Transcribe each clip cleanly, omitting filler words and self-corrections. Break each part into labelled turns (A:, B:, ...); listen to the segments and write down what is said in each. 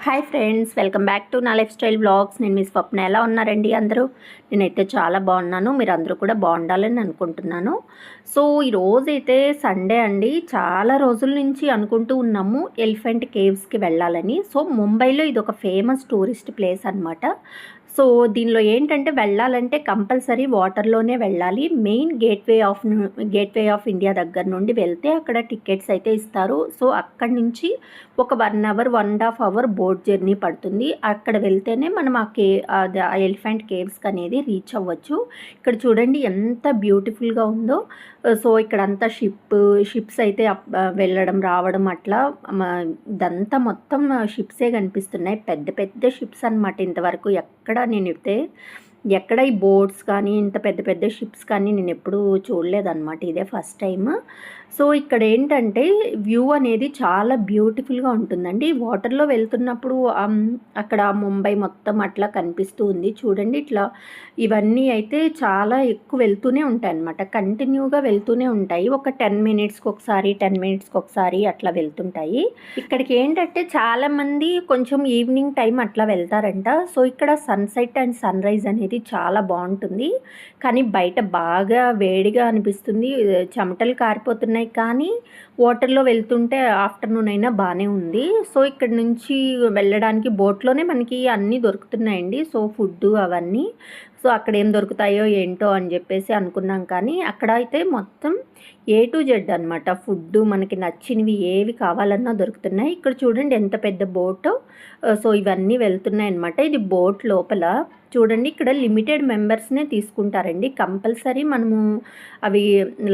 A: Hi friends, welcome back to నా life style vlogs. నేను మీ స్వప్న. ఎలా ఉన్నారండి అందరూ? నేనైతే చాలా బాగున్నాను. మీరు అందరూ కూడా బాగుండాలని అనుకుంటున్నాను. సో ఈరోజైతే సండే అండి. చాలా రోజుల నుంచి అనుకుంటూ ఉన్నాము ఎలిఫెంట్ కేవ్స్కి వెళ్ళాలని. సో ముంబైలో ఇది ఒక ఫేమస్ టూరిస్ట్ ప్లేస్ అనమాట. సో దీనిలో ఏంటంటే వెళ్ళాలంటే కంపల్సరీ వాటర్లోనే వెళ్ళాలి. మెయిన్ గేట్వే ఆఫ్ ఇండియా దగ్గర నుండి వెళ్తే అక్కడ టికెట్స్ అయితే ఇస్తారు. సో అక్కడి నుంచి ఒక 1 అవర్ 1.5 అవర్ బోట్ జర్నీ పడుతుంది. అక్కడ వెళ్తేనే మనం ఆ ఎలిఫెంట్ కేవ్స్కి అనేది రీచ్ అవ్వచ్చు. ఇక్కడ చూడండి ఎంత బ్యూటిఫుల్గా ఉందో. సో ఇక్కడంతా షిప్స్ అయితే వెళ్ళడం రావడం అట్లా ఇదంతా మొత్తం షిప్సే కనిపిస్తున్నాయి. పెద్ద పెద్ద షిప్స్ అనమాట. ఇంతవరకు ఎక్కడ ఈ బోట్స్ కానీ ఇంత పెద్ద పెద్ద షిప్స్ కానీ నేను ఎప్పుడూ చూడలేదన్నమాట. ఇదే ఫస్ట్ టైం. సో ఇక్కడ ఏంటంటే వ్యూ అనేది చాలా బ్యూటిఫుల్గా ఉంటుందండి. వాటర్లో వెళ్తున్నప్పుడు అక్కడ ముంబై మొత్తం అట్లా కనిపిస్తూ ఉంది. చూడండి ఇట్లా ఇవన్నీ అయితే చాలా ఎక్కువ వెళ్తూనే ఉంటాయి అన్నమాట. కంటిన్యూగా వెళ్తూనే ఉంటాయి. ఒక 10 మినిట్స్కి ఒకసారి అట్లా వెళ్తుంటాయి. ఇక్కడికి ఏంటంటే చాలామంది కొంచెం ఈవినింగ్ టైం అట్లా వెళ్తారంట. సో ఇక్కడ సన్సెట్ అండ్ సన్ రైజ్ అనేది చాలా బాగుంటుంది. కానీ బయట బాగా వేడిగా అనిపిస్తుంది. చెమటలు కారిపోతున్నాయి. కానీ వాటర్లో వెళ్తుంటే ఆఫ్టర్నూన్ అయినా బాగానే ఉంది. సో ఇక్కడ నుంచి వెళ్ళడానికి బోట్లోనే మనకి అన్నీ దొరుకుతున్నాయండి. సో ఫుడ్ అవన్నీ. సో అక్కడ ఏం దొరుకుతాయో ఏంటో అని చెప్పేసి అనుకున్నాం. కానీ అక్కడ అయితే మొత్తం A to Z అనమాట. ఫుడ్ మనకి నచ్చినవి ఏవి కావాలన్నా దొరుకుతున్నాయి. ఇక్కడ చూడండి ఎంత పెద్ద బోటు. సో ఇవన్నీ వెళ్తున్నాయి అనమాట. ఇది బోట్ లోపల చూడండి. ఇక్కడ లిమిటెడ్ మెంబర్స్నే తీసుకుంటారండి. కంపల్సరీ మనము అవి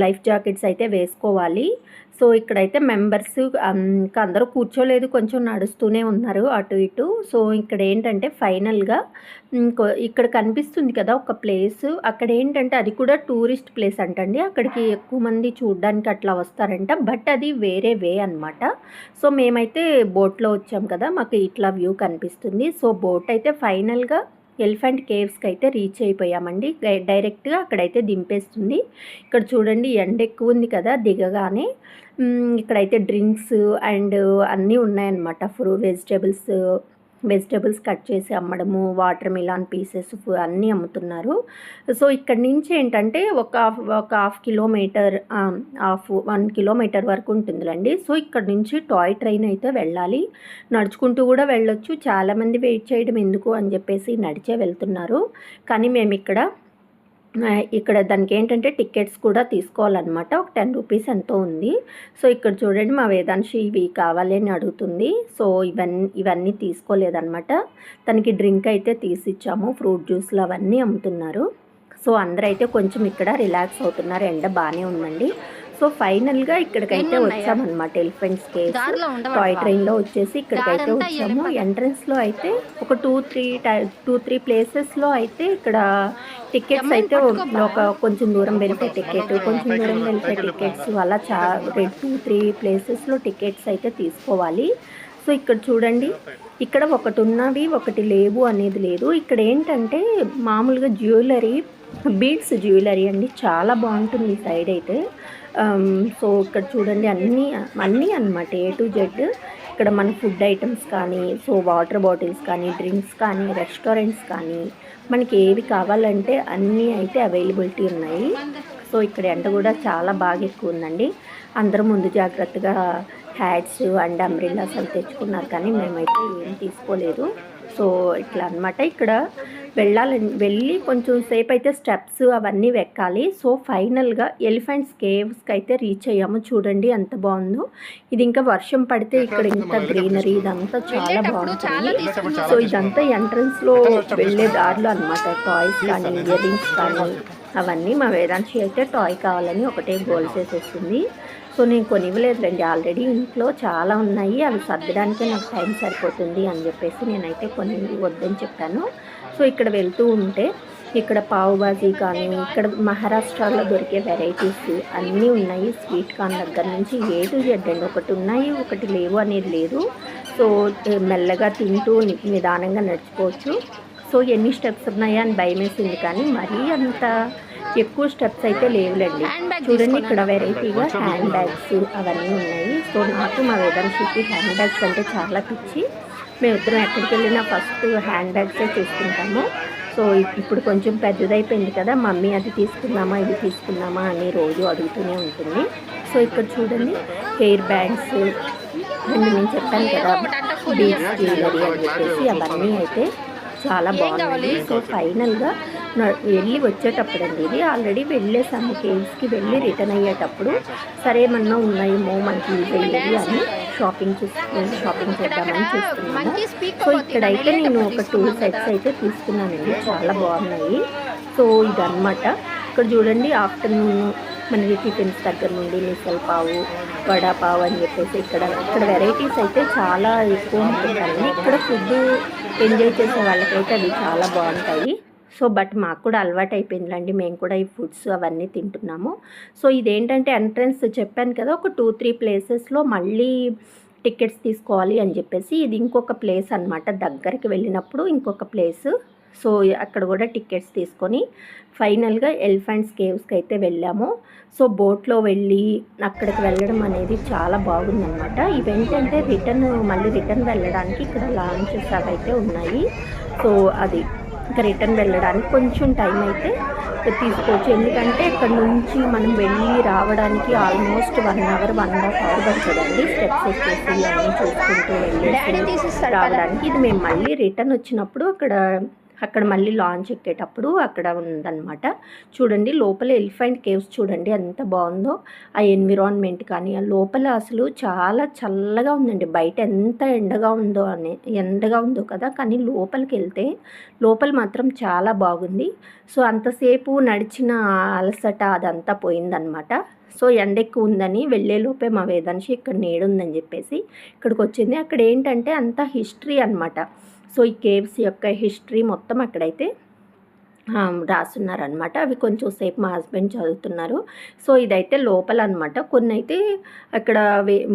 A: లైఫ్ జాకెట్స్ అయితే వేసుకోవాలి. సో ఇక్కడైతే మెంబర్స్ ఇంకా అందరూ కూర్చోలేదు, కొంచెం నడుస్తూనే ఉన్నారు అటు ఇటు. సో ఇక్కడ ఏంటంటే ఫైనల్గా ఇక్కడ కనిపిస్తుంది కదా ఒక ప్లేస్. అక్కడ ఏంటంటే అది కూడా టూరిస్ట్ ప్లేస్ అంటండి. అక్కడికి ఎక్కువ మంది చూడడానికి అట్లా వస్తారంట. బట్ అది వేరే వే అనమాట. సో మేమైతే బోట్లో వచ్చాం కదా, మాకు ఇట్లా వ్యూ కనిపిస్తుంది. సో బోట్ అయితే ఫైనల్గా ఎలిఫెంట్ కేవ్స్కి అయితే రీచ్ అయిపోయామండి. డైరెక్ట్గా అక్కడైతే దింపేస్తుంది. ఇక్కడ చూడండి ఎండ ఎక్కువ ఉంది కదా దిగగానే. ఇక్కడైతే డ్రింక్స్ అండ్ అన్నీ ఉన్నాయన్నమాట. వెజిటేబుల్స్ కట్ చేసి అమ్మడము, వాటర్ మిలాన్ పీసెస్ అన్నీ అమ్ముతున్నారు. సో ఇక్కడ నుంచి ఏంటంటే ఒక 1 కిలోమీటర్ వరకు ఉంటుందిలండి. సో ఇక్కడ నుంచి టాయ్ ట్రైన్ అయితే వెళ్ళాలి. నడుచుకుంటూ కూడా వెళ్ళొచ్చు. చాలామంది వెయిట్ చేయడం ఎందుకు అని చెప్పేసి నడిచే వెళ్తున్నారు. కానీ మేము ఇక్కడ దానికి ఏంటంటే టికెట్స్ కూడా తీసుకోవాలన్నమాట. ఒక 10 రూపీస్ ఎంతో ఉంది. సో ఇక్కడ చూడండి మా వేదాంశి ఇవి కావాలి అని అడుగుతుంది. సో ఇవన్నీ తీసుకోలేదన్నమాట. తనకి డ్రింక్ అయితే తీసిచ్చాము. ఫ్రూట్ జ్యూస్లు అవన్నీ అమ్ముతున్నారు. సో అందరూ అయితే కొంచెం ఇక్కడ రిలాక్స్ అవుతున్నారు. ఎండ బాగానే ఉందండి. సో ఫైనల్గా ఇక్కడికైతే వచ్చామన్నమాట. ఎలిఫెంట్స్ కేవ్స్ టాయ్ ట్రైన్లో వచ్చేసి ఇక్కడికైతే వచ్చాము. ఎంట్రన్స్లో అయితే ఒక 2-3 ప్లేసెస్లో అయితే ఇక్కడ టికెట్స్ అయితే ఒక కొంచెం దూరం వెళ్తే టికెట్, కొంచెం దూరం వెళ్తే టికెట్స్, అలా 2-3 ప్లేసెస్లో టికెట్స్ అయితే తీసుకోవాలి. సో ఇక్కడ చూడండి, ఇక్కడ ఒకటి ఉన్నవి ఒకటి లేవు అనేది లేదు. ఇక్కడ ఏంటంటే మామూలుగా బీడ్స్ జ్యువెలరీ అండి. చాలా బాగుంటుంది ఈ సైడ్ అయితే. సో ఇక్కడ చూడండి అన్నీ అన్నమాట. A to Z. ఇక్కడ మన ఫుడ్ ఐటమ్స్ కానీ, సో వాటర్ బాటిల్స్ కానీ, డ్రింక్స్ కానీ, రెస్టారెంట్స్ కానీ, మనకి ఏవి కావాలంటే అన్నీ అయితే అవైలబిలిటీ ఉన్నాయి. సో ఇక్కడ ఎండ కూడా చాలా బాగా ఎక్కువ ఉందండి. అందరూ ముందు జాగ్రత్తగా హ్యాట్స్ అండ్ అంబ్రెల్లాస్ అవి తెచ్చుకున్నారు. కానీ మేమైతే ఏం తీసుకోలేదు. సో ఇట్లా అనమాట. ఇక్కడ వెళ్ళి కొంచెం సేపు అయితే స్టెప్స్ అవన్నీ ఎక్కాలి. సో ఫైనల్గా ఎలిఫెంట్స్ కేవ్స్కి అయితే రీచ్ అయ్యాము. చూడండి ఎంత బాగుందో. ఇది ఇంకా వర్షం పడితే ఇక్కడ ఇంత గ్రీనరీ ఇదంతా చాలా బాగుంటుంది. సో ఇదంతా ఎంట్రన్స్లో వెళ్ళే దారిలో అనమాట. టాయ్స్ కానీ, ఇయర్ రింగ్స్ కానీ అవన్నీ. మా వేదాంశి అయితే టాయ్ కావాలని ఒకటే గోల్ చేసేస్తుంది. సో నేను కొనివ్వలేదులేండి. ఆల్రెడీ ఇంట్లో చాలా ఉన్నాయి. అవి సర్దడానికే నాకు టైం సరిపోతుంది అని చెప్పేసి నేనైతే వద్దని చెప్పాను. సో ఇక్కడ వెళ్తూ ఉంటే ఇక్కడ పావు బాజీ కానీ, ఇక్కడ మహారాష్ట్రలో దొరికే వెరైటీస్ అన్నీ ఉన్నాయి. స్వీట్ కార్న్ దగ్గర నుంచి A to Z అండి. ఒకటి ఉన్నాయి ఒకటి లేవు అనేది లేదు. సో మెల్లగా తింటూ నిదానంగా నడుచుకోవచ్చు. సో ఎన్ని స్టెప్స్ ఉన్నాయా అని భయం వేసింది. కానీ మరీ అంత ఎక్కువ స్టెప్స్ అయితే లేవులేండి. చూడండి ఇక్కడ వెరైటీగా హ్యాండ్ బ్యాగ్స్ అవన్నీ ఉన్నాయి. సో నాకు మా వేదాంశికి హ్యాండ్ బ్యాగ్స్ అంటే చాలా పిచ్చి. మేమిద్దరం ఎక్కడికి వెళ్ళినా ఫస్ట్ హ్యాండ్ బ్యాగ్సే తీసుకుంటాము. సో ఇప్పుడు కొంచెం పెద్దదైపోయింది కదా, మమ్మీ అది తీసుకుందామా ఇది తీసుకుందామా అని రోజు అడుగుతూనే ఉంటుంది. సో ఇక్కడ చూడండి హెయిర్ బ్యాండ్స్ అండ్ నేను చెప్పాను కదా బీడ్స్ జ్యువెలరీ అని చెప్పేసి అవన్నీ అయితే చాలా బాగున్నాయి. సో ఫైనల్గా వెళ్ళి వచ్చేటప్పుడు అండి, ఇది ఆల్రెడీ వెళ్ళేసాము కేవ్స్కి, వెళ్ళి రిటర్న్ అయ్యేటప్పుడు సరే ఏమన్నా ఉన్నాయేమో మనకి యూజ్ అయ్యేది అని షాపింగ్ చేద్దామని చూస్తున్నాము. సో ఇక్కడైతే నేను ఒక 2 సెట్స్ అయితే తీసుకున్నానండి, చాలా బాగున్నాయి. సో ఇదన్నమాట. ఇక్కడ చూడండి ఆఫ్టర్నూన్ మనకి టిఫిన్స్ దగ్గర నుండి మిసల్ పావు, వడాపావు అని చెప్పేసి ఇక్కడ వెరైటీస్ అయితే చాలా ఎక్కువ ఉంటుందండి. ఇక్కడ ఫుడ్ ఎంజాయ్ చేసే వాళ్ళకైతే అవి చాలా బాగుంటాయి. సో బట్ మాకు కూడా అలవాటు అయిపోయిందండి, మేము కూడా ఈ ఫుడ్స్ అవన్నీ తింటున్నాము. సో ఇదేంటంటే ఎంట్రన్స్ చెప్పాను కదా, ఒక 2-3 ప్లేసెస్లో మళ్ళీ టికెట్స్ తీసుకోవాలి అని చెప్పేసి ఇది ఇంకొక ప్లేస్ అనమాట. దగ్గరికి వెళ్ళినప్పుడు ఇంకొక ప్లేసు. సో అక్కడ కూడా టికెట్స్ తీసుకొని ఫైనల్గా ఎలిఫెంట్స్ కేవ్స్కి అయితే వెళ్ళాము. సో బోట్లో వెళ్ళి అక్కడికి వెళ్ళడం అనేది చాలా బాగుందన్నమాట. ఇవేంటంటే మళ్ళీ రిటర్న్ వెళ్ళడానికి ఇక్కడ లాంచెస్ అవైతే ఉన్నాయి. సో అది ఇంకా రిటర్న్ వెళ్ళడానికి కొంచెం టైం అయితే తీసుకోవచ్చు, ఎందుకంటే ఇక్కడ నుంచి మనం వెళ్ళి రావడానికి ఆల్మోస్ట్ 1 అవర్ 1.5 అవర్ పడుతుందండి. స్టెప్స్ ఎక్కేసి అన్నీ చూసుకుంటూ వెళ్ళేసి రావడానికి. ఇది మేము మళ్ళీ రిటర్న్ వచ్చినప్పుడు అక్కడ మళ్ళీ లాంచ్ ఎక్కేటప్పుడు అక్కడ ఉందన్నమాట. చూడండి లోపల ఎలిఫెంట్ కేవ్స్ చూడండి ఎంత బాగుందో, ఆ ఎన్విరాన్మెంట్ కానీ ఆ లోపల అసలు చాలా చల్లగా ఉందండి. బయట ఎంత ఎండగా ఉందో కదా, కానీ లోపలికి వెళ్తే లోపల మాత్రం చాలా బాగుంది. సో అంతసేపు నడిచిన అలసట అదంతా పోయిందనమాట. సో ఎండ ఎక్కువ ఉందని వెళ్ళేలోపే మా వేదాంశి ఇక్కడ నీడుందని చెప్పేసి ఇక్కడికి వచ్చింది. అక్కడ ఏంటంటే అంతా హిస్టరీ అనమాట. సో ఈ కేవ్స్ యొక్క హిస్టరీ మొత్తం అక్కడైతే రాస్తున్నారనమాట. అవి కొంచెం సేపు మా హస్బెండ్ చదువుతున్నారు. సో ఇదైతే లోపల అనమాట. కొన్ని అయితే అక్కడ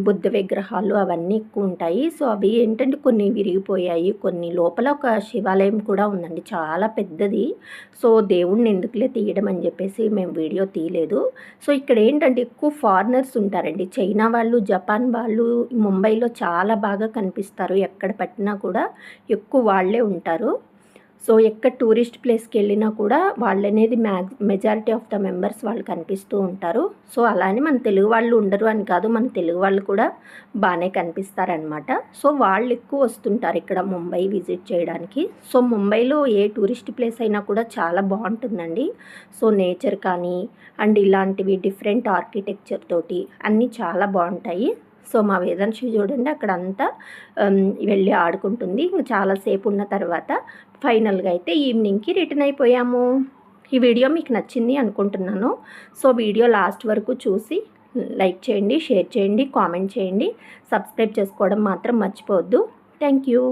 A: బుద్ధ విగ్రహాలు అవన్నీ ఎక్కువ ఉంటాయి. సో అవి ఏంటంటే కొన్ని విరిగిపోయాయి, కొన్ని లోపల ఒక శివాలయం కూడా ఉందండి, చాలా పెద్దది. సో దేవుణ్ణి ఎందుకులే తీయడం అని చెప్పేసి మేము వీడియో తీయలేదు. సో ఇక్కడ ఏంటంటే ఎక్కువ ఫారినర్స్ ఉంటారండి, చైనా వాళ్ళు, జపాన్ వాళ్ళు ముంబైలో చాలా బాగా కనిపిస్తారు. ఎక్కడ పట్టినా కూడా ఎక్కువ వాళ్ళే ఉంటారు. సో ఎక్కడ టూరిస్ట్ ప్లేస్కి వెళ్ళినా కూడా వాళ్ళనేది మెజారిటీ ఆఫ్ ద మెంబర్స్ వాళ్ళు కనిపిస్తూ ఉంటారు. సో అలానే మన తెలుగు వాళ్ళు ఉండరు అని కాదు, మన తెలుగు వాళ్ళు కూడా బాగానే కనిపిస్తారనమాట. సో వాళ్ళు ఎక్కువ వస్తుంటారు ఇక్కడ ముంబై విజిట్ చేయడానికి. సో ముంబైలో ఏ టూరిస్ట్ ప్లేస్ అయినా కూడా చాలా బాగుంటుందండి. సో నేచర్ కానీ అండ్ ఇలాంటివి డిఫరెంట్ ఆర్కిటెక్చర్ తోటి అన్నీ చాలా బాగుంటాయి. సో మా వేదాంశి చూడండి అక్కడ అంతా వెళ్ళి ఆడుకుంటుంది. చాలాసేపు ఉన్న తర్వాత ఫైనల్గా అయితే ఈవినింగ్కి రిటర్న్ అయిపోయాము. ఈ వీడియో మీకు నచ్చింది అనుకుంటున్నాను. సో వీడియో లాస్ట్ వరకు చూసి లైక్ చేయండి, షేర్ చేయండి, కామెంట్ చేయండి, సబ్స్క్రైబ్ చేసుకోవడం మాత్రం మర్చిపోవద్దు. Thank you.